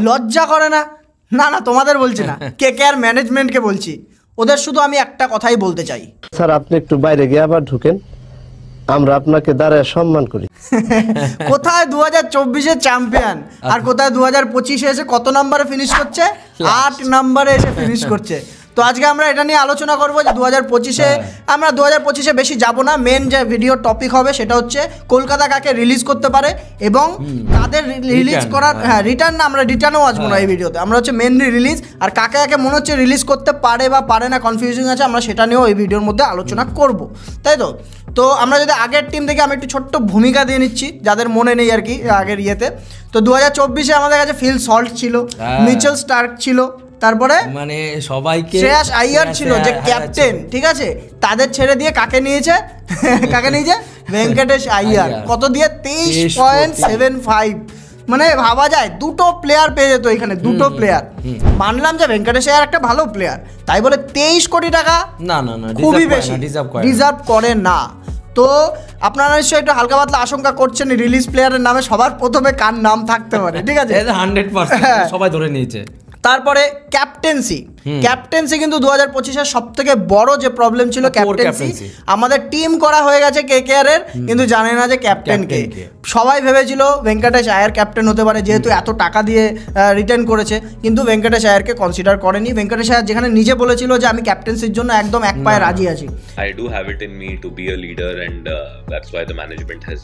লজ্জা করে না? না না তোমাদের বলছি না, কেকেআর ম্যানেজমেন্টকে বলছি। ওদের শুধু আমি একটা কথাই বলতে চাই, স্যার আপনি একটু বাইরে গিয়ে আবার ঢুকেন, আমরা আপনাকে দাঁড়ায় সম্মান করি। কোথায় 2024-এর চ্যাম্পিয়ন আর কোথায় 2025-এ এসে কত নম্বরে ফিনিশ করছে? 8 নম্বরে এসে ফিনিশ করছে। তো আজকে আমরা এটা নিয়ে আলোচনা করবো যে 2025-এ আমরা 2025-এ বেশি যাব না। মেন যে ভিডিও টপিক হবে সেটা হচ্ছে কলকাতা কাকে রিলিজ করতে পারে এবং কাদের রিলিজ করার রিটার্ন না, আমরা রিটার্নও আসবো না এই ভিডিওতে। আমরা হচ্ছে মেনলি রিলিজ আর কাকে কাকে মনে হচ্ছে রিলিজ করতে পারে বা পারে না, কনফিউজিং আছে, আমরা সেটা নিয়েও এই ভিডিওর মধ্যে আলোচনা করব, তাই তো? তো আমরা যদি আগের টিম থেকে আমি একটু ছোট্ট ভূমিকা দিয়ে নিচ্ছি যাদের মনে নেই আর কি আগের ইয়েতে। তো 2024-এ আমাদের কাছে ফিল সল্ট ছিল, মিচেল স্টার্ক ছিল, তারপরে মানে সবাইকে শ্রেয়াস আইয়ার ছিল যে ক্যাপ্টেন, ঠিক আছে? তাদের ছেড়ে দিয়ে কাকে নিয়েছে? কাকে নিয়েছে? ভেঙ্কটেশ আইয়ার। কত দিয়ে? 23.75। মানে ভাবা যায় দুটো প্লেয়ার পেয়ে যেত এখানে, দুটো প্লেয়ার। মানলাম যে ভেঙ্কটেশ আইয়ার একটা ভালো প্লেয়ার, তাই বলে 23 কোটি টাকা না না না খুবই বেশি, ডিজার্ভ করে না। তো আপনারা নিশ্চয়ই একটু হালকা পাতলা আশঙ্কা করছেন রিলিজ প্লেয়ারের নামে সবার প্রথমে কার নাম থাকতে পারে, ঠিক আছে? 100% সবাই ধরে নিয়েছে। তারপরে ক্যাপ্টেন্সি কিন্তু 2025-এর সব থেকে বড় যে প্রবলেম ছিল ক্যাপ্টেন্সি। আমাদের টিম করা হয়ে গেছে কেকেআর এর, কিন্তু জানে না যে ক্যাপ্টেন কে। সবাই ভেবেছিল ভেঙ্কটেশ আয়ার ক্যাপ্টেন হতে পারে যেহেতু এত টাকা দিয়ে রিটার্ন করেছে, কিন্তু ভেঙ্কটেশ আয়ারকে কনসিডার করেনি। ভেঙ্কটেশ আয়ার যেখানে নিজে বলেছিল যে আমি ক্যাপ্টেন্সির জন্য একদম এক পায়ে রাজি আছি। I do have it in me to be a leader and that's why the management has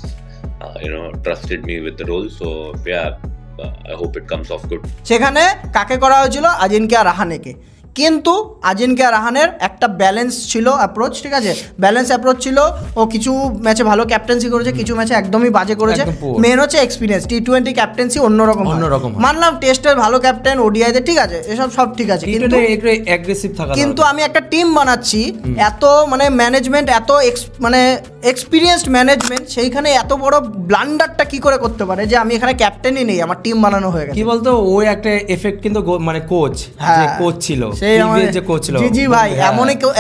trusted me with the role, so yeah, I hope it comes off good. সেখানে কাকে করা হয়েছিল? আজিনকে রাহানেকে। কিন্তু আজিনকে রাহানের একটা ব্যালেন্স ছিল অ্যাপ্রোচ, ঠিক আছে? Balance approach ছিল। ও কিছু ম্যাচে ভালো ক্যাপ্টেন্সি করেছে, কিছু ম্যাচে একদমই বাজে করেছে। মেন হচ্ছে এক্সপিরিয়েন্স, T20 ক্যাপ্টেন্সি অন্যরকম। মানলাম টেস্টের ভালো ক্যাপ্টেন, ওডিআইতে ঠিক আছে, এসব সব ঠিক আছে, কিন্তু একটু অ্যাগ্রেসিভ থাকা। কিন্তু আমি একটা টিম বানাচ্ছি, এত মানে ম্যানেজমেন্ট, এত মানে এক্সপিরিয়েন্সড ম্যানেজমেন্ট, সেইখানে এত বড় ব্লান্ডারটা কি করে করতে পারে যে আমি এখানে ক্যাপ্টেনই নেই, আমার টিম বানানো হয়ে গেছে। কি বলতো, ওই একটা এফেক্ট কিন্তু মানে কোচ, যে কোচ ছিল, যে কোচ ছিল জি ভাই,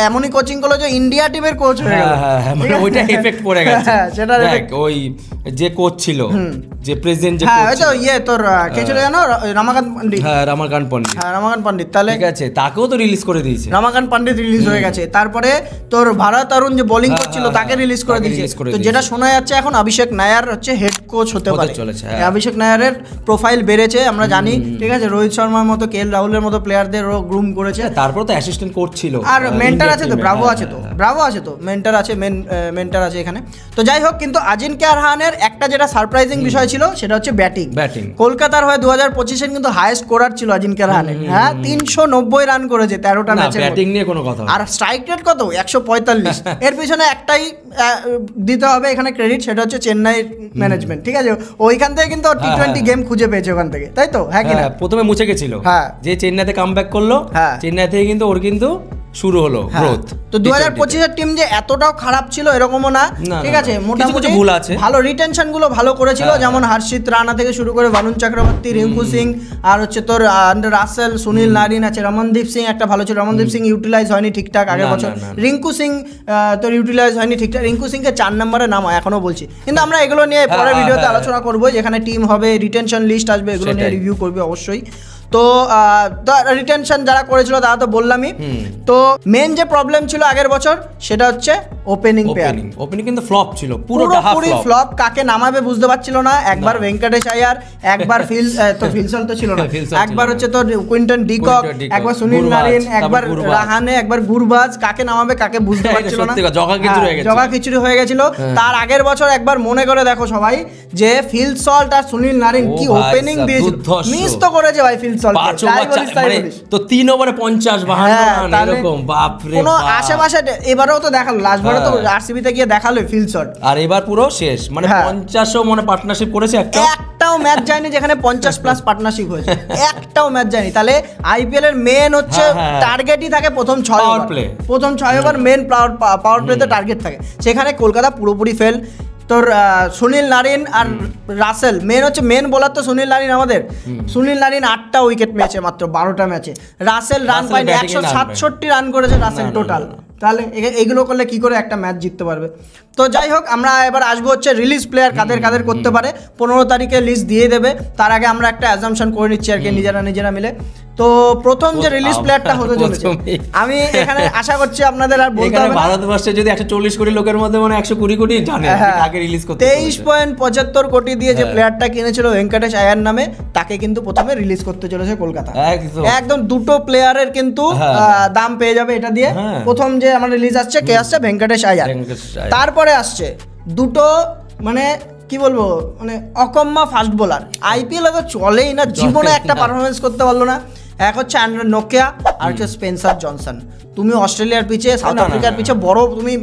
এমনই কোচিং করলো যে ইন্ডিয়া টিমের কোচ হয়ে গেল। মানে ওইটা এফেক্ট পড়ে গেছে। সেটা ওই যে কোচ ছিল, যে প্রেজেন্ট যে কোচ, হ্যাঁ ওই তোর কে ছিল জানো? রমাকান্ত পণ্ডিত। রমাকান্ত পণ্ডিত, তাহলে ঠিক আছে, তাকেও তো রিলিজ করে দিয়েছে। রমাকান্ত পণ্ডিত রিলিজ হয়ে গেছে। তারপরে তোর ভারত অরুণ যে বোলিং করছিল তাকে রিলিজ করে দিয়েছে। তো যেটা শোনা যাচ্ছে এখন অভিষেক নায়ার হচ্ছে হেড কোচ হতে পারে। অভিষেক নায়ারের প্রোফাইল বেড়েছে আমরা জানি, ঠিক আছে? রোহিত শর্মার মতো, KL রাহুলের মতো প্লেয়ারদের গ্রুম করেছে। তারপর তো অ্যাসিস্ট্যান্ট কোচ ছিল, আর মেন্টর আছে তো, ব্রাভো আছে তো, মেন্টর আছে, মেন্টর আছে এখানে। তো যাই হোক, কিন্তু আজিনকে রাহানের একটা যেটা সারপ্রাইজিং বিষয় ছিল সেটা হচ্ছে ব্যাটিং। কলকাতার হয়ে 2025-এর কিন্তু হাইয়েস্ট স্কোরার ছিল আজিনকে রাহানের। হ্যাঁ, 390 রান করেছে 13টা ম্যাচে। ব্যাটিং নিয়ে কোনো কথা। আর স্ট্রাইক রেট কত? 145। এর পিছনে একটাই দিতে হবে এখানে ক্রেডিট, সেটা হচ্ছে চেন্নাই ম্যানেজমেন্ট, ঠিক আছে? ওইখান থেকে কিন্তু T20 গেম খুঁজে পেয়েছে ওখান থেকে, তাই তো? হ্যাঁ, কিনা? প্রথমে মুছে গেছিল, যে চেন্নাইতে কামব্যাক করলো, চেন্নাই থেকে কিন্তু ওর কিন্তু শুরু হলো গ্রোথ। তো 2025-এর টিম যে এতটাও খারাপ ছিল এরকমও না, ঠিক আছে? মোটামুটি ভুল আছে, ভালো রিটেনশন গুলো ভালো করেছিল, যেমন হর্ষিত রানা থেকে শুরু করে বরুণ চক্রবর্তী, রিঙ্কু সিং, আর হচ্ছে তোর রাসেল, সুনীল নারিন আছে, রমনদীপ সিং একটা ভালো ছিল। রমনদীপ সিং ইউটিলাইজ হয়নি ঠিকঠাক আগের বছর। রিঙ্কু সিং তোর ইউটিলাইজ হয়নি ঠিকঠাক। রিঙ্কু সিংকে 4 নম্বরে নাম এখনো বলছি, কিন্তু আমরা এগুলো নিয়ে পরের ভিডিওতে আলোচনা করবো, যেখানে টিম হবে, রিটেনশন লিস্ট আসবে, এগুলো নিয়ে রিভিউ করবে অবশ্যই। তো রিটেনশন যারা করেছিল তারা তো বললামই। তো মেন যে প্রবলেম ছিল আগের বছর সেটা হচ্ছে ওপেনিং পেয়ার। ওপেনিং কিন্তু ফ্লপ ছিল, পুরোপুরি ফ্লপ। কাকে নামাবে বুঝতে পারছিল না। একবার ভেঙ্কটেশ আয়ার, একবার ফিলসল তো ছিল না, একবার হচ্ছে তোর কুইন্টন ডিকক, একবার সুনীল নারিন, একবার রাহানে, একবার গুরবাজ। কাকে নামাবে কাকে বুঝতে পারছিল না, জগা খিচুড়ি হয়ে গেছিল। তার আগের বছর একবার মনে করে দেখো সবাই, যে ফিলসল্ট আর সুনীল নারিন কি ওপেনিং দিয়েছিল, মিস তো করেছে ভাই ফিলসল্ট। তো 3 ওভারে 50 52 এরকম, বাপ রে কোনো আশেপাশে। এবারেও তো দেখালো, লাস্টবারে তো আরসিবি তে গিয়ে দেখালো ফিলসল্ট, আর এবার পুরো শেষ। মানে 50ও মানে পার্টনারশিপ করেছে, একটাও ম্যাচ যায়নি যেখানে 50 প্লাস পার্টনারশিপ হয়েছে, একটাও ম্যাচ যায়নি। তাহলে আইপিএল এর মেন হচ্ছে টার্গেটই থাকে প্রথম 6 ওভার, মেন পাওয়ার প্লেতে টার্গেট থাকে। সেখানে কলকাতা পুরোপুরি ফেল। তোর সুনীল নারিন আর রাসেল, মেন বোলার তো সুনীল নারিন আমাদের। সুনীল নারিন 8টা উইকেট পেয়েছে মাত্র 12টা ম্যাচে। রাসেল রান পায়নি, 167 রান করেছে রাসেল টোটাল, তাহলে এইগুলো করলে কি করে একটা ম্যাচ জিততে পারবে? তো যাই হোক, আমরা এবার আসবো হচ্ছে রিলিজ প্লেয়ার কাদের কাদের করতে পারে। 15 তারিখে লিস্ট দিয়ে দেবে, তার আগে আমরা একটা অ্যাজাম্পশন করে নিচ্ছি আর কি নিজেরা মিলে। তো প্রথম যে রিলিজ প্লেয়ারটা হতে চলেছে, আমি এখানে আশা করছি আপনাদের আর বলতে হবে না, ভারতবর্ষে যদি 140 কোটি লোকের মধ্যে মানে 120 কোটি জানে আগে রিলিজ করতে 23.75 কোটি দিয়ে যে প্লেয়ারটা কিনেছিল ভেঙ্কটেশ আয়ার নামে, তাকে কিন্তু প্রথমে রিলিজ করতে চলেছে কলকাতা। একদম দুটো প্লেয়ারের কিন্তু দাম পেয়ে যাবে এটা দিয়ে। প্রথম যে আমার রিলিজ আসছে কে আসছে? ভেঙ্কটেশ আয়ার। তারপরে আসছে দুটো মানে কি বলবো, মানে অকম্মা ফাস্ট বোলার, আইপিএল তো চলেই না, জীবনে একটা পারফরমেন্স করতে পারলো না। এক হচ্ছে অ্যান্ড্রে নোকিয়া, আর হচ্ছে স্পেন্সার জনসন। তুমি অস্ট্রেলিয়ার পিছে, সাউথ আফ্রিকার পিছে বড় তুমি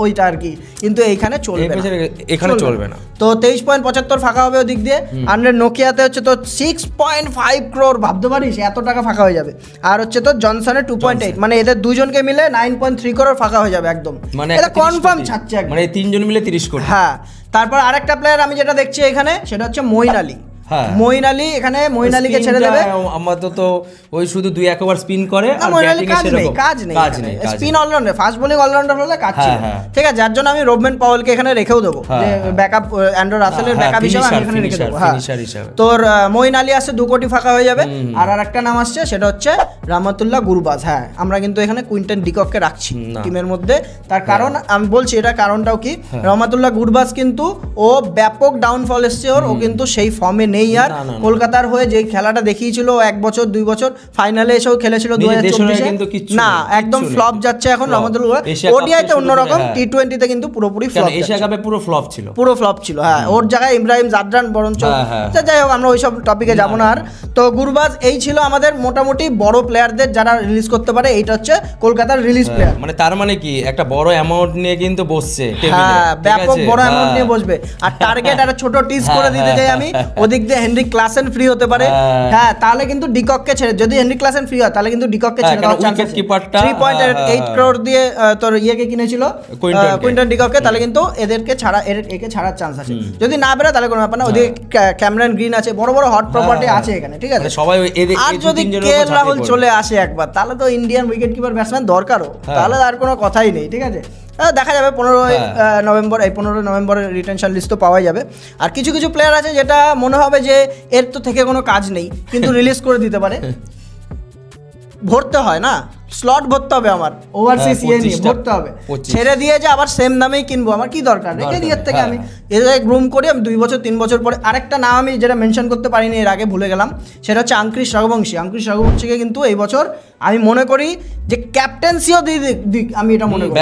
ওইটা আর কি, কিন্তু এইখানে চলবে না। তো 23.75 ফাঁকা হবে ওদিক দিয়ে। অ্যান্ড্রে নোকিয়াতে হচ্ছে তো 6.5 crore, ভাবতে পারিস এত টাকা ফাঁকা হয়ে যাবে। আর হচ্ছে তো জনসনের 2.8, মানে এদের দুজনকে মিলে 9.3 crore ফাঁকা হয়ে যাবে একদম, মানে এটা কনফার্ম ছাড়ছে একদম, মানে তিনজন মিলে 30 কোটি। হ্যাঁ, তারপর আরেকটা প্লেয়ার আমি যেটা দেখছি এখানে, সেটা হচ্ছে মঈন আলী। মঈন আলী, এখানে মঈন আলীকে ছেড়ে দেবে। আমাদের তো ওই শুধু 2-1 ওভার স্পিন করে, আর ব্যাটিং এ সেরকম কাজ নেই। Spin allrounder, fast bowling allrounder হলে কাজ ছিল, ঠিক আছে। যার জন্য আমি রোবম্যান পাওয়েলকে এখানে রেখেও দেবো, যে ব্যাকআপ অ্যান্ড্রু রাসেলের ব্যাকআপ হিসেবে আমি এখানে রেখে দেবো। তোর মঈন আলী আসছে, 2 কোটি ফাঁকা হয়ে যাবে। আর একটা নাম আসছে, সেটা হচ্ছে রহমতুল্লাহ গুরবাজ। হ্যাঁ, আমরা কিন্তু এখানে কুইন্টন ডিককে রাখছি টিমের মধ্যে, তার কারণ আমি বলছি, এটা কারণটাও কি, রহমতুল্লাহ গুরবাজ কিন্তু ও ব্যাপক ডাউনফল এসছে ওর, ও কিন্তু সেই ফর্মে নেই আর। কলকাতার হয়ে যে খেলাটা দেখিয়েছিল 1 বছর 2 বছর, ফাইনালে এসেও খেলেছিল 2024-এ, না একদম ফ্লপ যাচ্ছে এখন রহমতুল্লাহ। ওডিআইতে অন্যরকম, টি20তে কিন্তু পুরোপুরি ফ্লপ, এশিয়া কাপে পুরো ফ্লপ ছিল। হ্যাঁ, ওর জায়গায় ইব্রাহিম জাদরান বরঞ্চ। যাই হোক, আমরা ওইসব টপিকে যাবো না আর। তো গুরবাজ, এই ছিল আমাদের মোটামুটি বড় প্লেয়ারদের যারা রিলিজ করতে পারে। এইটা হচ্ছে কলকাতার রিলিজ প্লেয়ার, মানে তার মানে কি একটা বড় অ্যামাউন্ট নিয়ে কিন্তু বসছে, হ্যাঁ ব্যাপক বড় অ্যামাউন্ট নিয়ে বসবে। আর টার্গেট একটা ছোট টিজ করে দিতে চাই আমি, ওদিক দিয়ে হেনরিক ক্লাসেন ফ্রি হতে পারে। হ্যাঁ, তাহলে কিন্তু ডিককে ছেড়ে, যদি হেনরিক ক্লাসেন ফ্রি হয় তাহলে কিন্তু ডিককে ছেড়ে দেওয়ার চান্স আছে। 3.8 crore দিয়ে তোর ইয়েকে কিনেছিল কুইন্টন ডিককে, তাহলে কিন্তু একে ছাড়ার চান্স আছে। যদি না বেরোয় তাহলে কোনো ব্যাপার না, ওদিকে ক্যামেরন গ্রিন আছে, বড় বড় হট প্রপার্টি আছে এখানে, ঠিক আছে সবাই। আর যদি কে রাহুল চলে আসে একবার, তাহলে তো ইন্ডিয়ান উইকেট কিপার ব্যাটসম্যান দরকারও, তাহলে আর কোনো কথাই নেই, ঠিক আছে। দেখা যাবে 15 নভেম্বরের রিটেনশন লিস্ট তো পাওয়াই যাবে। আর কিছু কিছু প্লেয়ার আছে যেটা মনে হবে যে এর তো থেকে কোনো কাজ নেই, কিন্তু রিলিজ করে দিতে পারে। ভরতে হয় না, স্লট ভরতে হবে, আমার ওভারসিজ ইয়ে নিয়ে ভরতে হবে, ছেড়ে দিয়ে যে আবার সেম দামেই কিনবো, আমার কি দরকার? রেখে দিয়ে থেকে আমি এদের গ্রুম করি, আমি 2 বছর 3 বছর পরে। আরেকটা নাম আমি যেটা মেনশন করতে পারিনি এর আগে, ভুলে গেলাম, সেটা হচ্ছে আঙ্ক্রিশ রঘুবংশী। আঙ্ক্রিশ রঘুবংশীকে কিন্তু এই বছর আমি মনে করি যে ক্যাপ্টেন্সিও দিয়ে দিক, আমি এটা মনে করি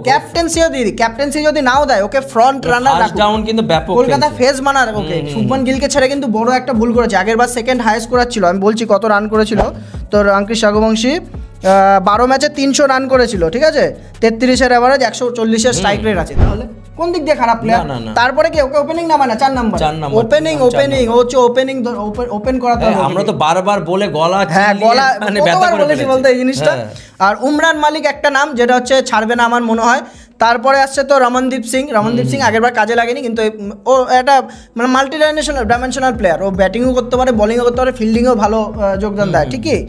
ক্যাপ্টেন্সিও দিয়ে দিক। ক্যাপ্টেন্সি যদি নাও দেয়, ওকে ফ্রন্ট রানার রাখুন, কিন্তু কলকাতা ফেস বানার ওকে। শুভমান গিলকে ছেড়ে কিন্তু বড় একটা ভুল করেছে, আগের বার সেকেন্ড হাইয়েস্ট করেছিল, আমি বলছি কত রান করেছিল তোর আঙ্ক্রিশ রঘুবংশী, 12 ম্যাচে 300 রান করেছিল, ঠিক আছে, 33-এর অ্যাভারেজ, 140-এর স্ট্রাইক রেট আছে। তাহলে কোন দিক দিয়ে খারাপ প্লেয়ার? তারপরে কি ওকে ওপেনিং নামায় না? 4 নাম্বার ওপেনিং ও হচ্ছে ওপেন করাতে হবে। আমরা তো বারবার বলে গলা মানে ব্যথা করে বলেছি বলতে এই জিনিসটা। আর উমরান মালিক একটা নাম, যেটা হচ্ছে ছাড়বে না আমার মনে হয়। তারপরে আসছে তো রমনদীপ সিং। আগেরবার কাজে লাগেনি, কিন্তু ও একটা মানে মাল্টি ডাইমেনশনাল প্লেয়ার, ও ব্যাটিংও করতে পারে, বোলিংও করতে পারে, ফিল্ডিংও ভালো যোগদান দেয়, ঠিকই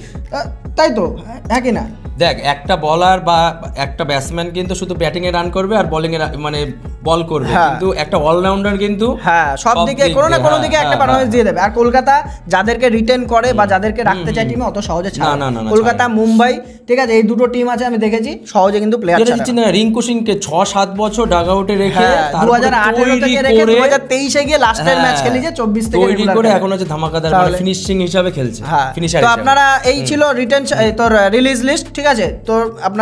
তাই তো, হ্যাঁ কি না? দেখ, একটা বলার বা একটা ব্যাটসম্যান কিন্তু শুধু ব্যাটিং এ রান করবে আর বোলিং এ মানে বল করবে, কিন্তু একটা অলরাউন্ডার কিন্তু হ্যাঁ সব দিকে কোনো না কোনো দিকে একটা পারফরম্যান্স দিয়ে দেবে। আর কলকাতা যাদেরকে রিটেন করে বা যাদেরকে রাখতে চায় টিমে, অত সহজে ছাড়ে না। কলকাতা, মুম্বাই, ঠিক আছে, এই দুটো টিম আছে আমি দেখেছি, সহজে কিন্তু প্লেয়ার ছাড়ে না। রিঙ্কু সিংকে 6-7 বছর ডাগ আউটে রেখে 2018 থেকে রেখে 2023-এ গিয়ে লাস্টের ম্যাচ খেলিছে, 24 থেকে রেগুলার করে এখন হচ্ছে ধামাকাদার মানে ফিনিশিং হিসাবে খেলছে, ফিনিশার। তো আপনারা এই ছিল রিটেন তোর রিলিজ লিস্ট, ঠিক আছে। তো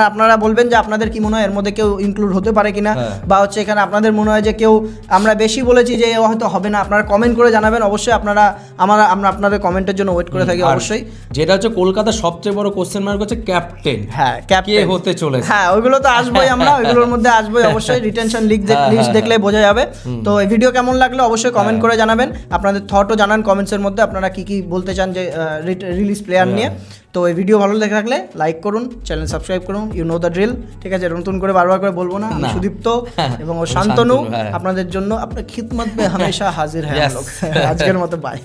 আপনারা বলবেন যে আপনাদের কি মনে হয় এর মধ্যে কেউ ইনক্লুড হতে পারে কিনা, বা হচ্ছে এখানে আপনাদের মনে হয় যে কেউ আমরা বেশি বলেছি যে হয়তো হবে না, আপনারা কমেন্ট করে জানাবেন অবশ্যই। আমরা আপনাদের কমেন্টের জন্য ওয়েট করে থাকি অবশ্যই। যেটা হচ্ছে কলকাতার সবচেয়ে বড় কোশ্চেন মার্ক হচ্ছে ক্যাপ্টেন, হ্যাঁ কে হতে চলেছে। হ্যাঁ, ওইগুলো তো আসবেই, আমরা ওইগুলোর মধ্যে আসবোই অবশ্যই। রিটেনশন লিস্ট দেখলে বোঝা যাবে। তো এই ভিডিও কেমন লাগলো অবশ্যই কমেন্ট করে জানাবেন, আপনাদের থটও জানান কমেন্টসের মধ্যে, আপনারা কি বলতে চান যে রিলিজ প্লেয়ার নিয়ে। তো এই ভিডিও ভালো লেগে থাকলে লাইক করুন, চ্যানেল সাবস্ক্রাইব করুন, ইউ নো দ্য ড্রিল, ঠিক আছে। নতুন করে বারবার করে বলবো না, আমি সুদীপ্ত এবং ও শান্তনু আপনাদের জন্য আপনার খিদমত মে হামেশা হাজির হ্যাঁ। আজকের মতো বাই।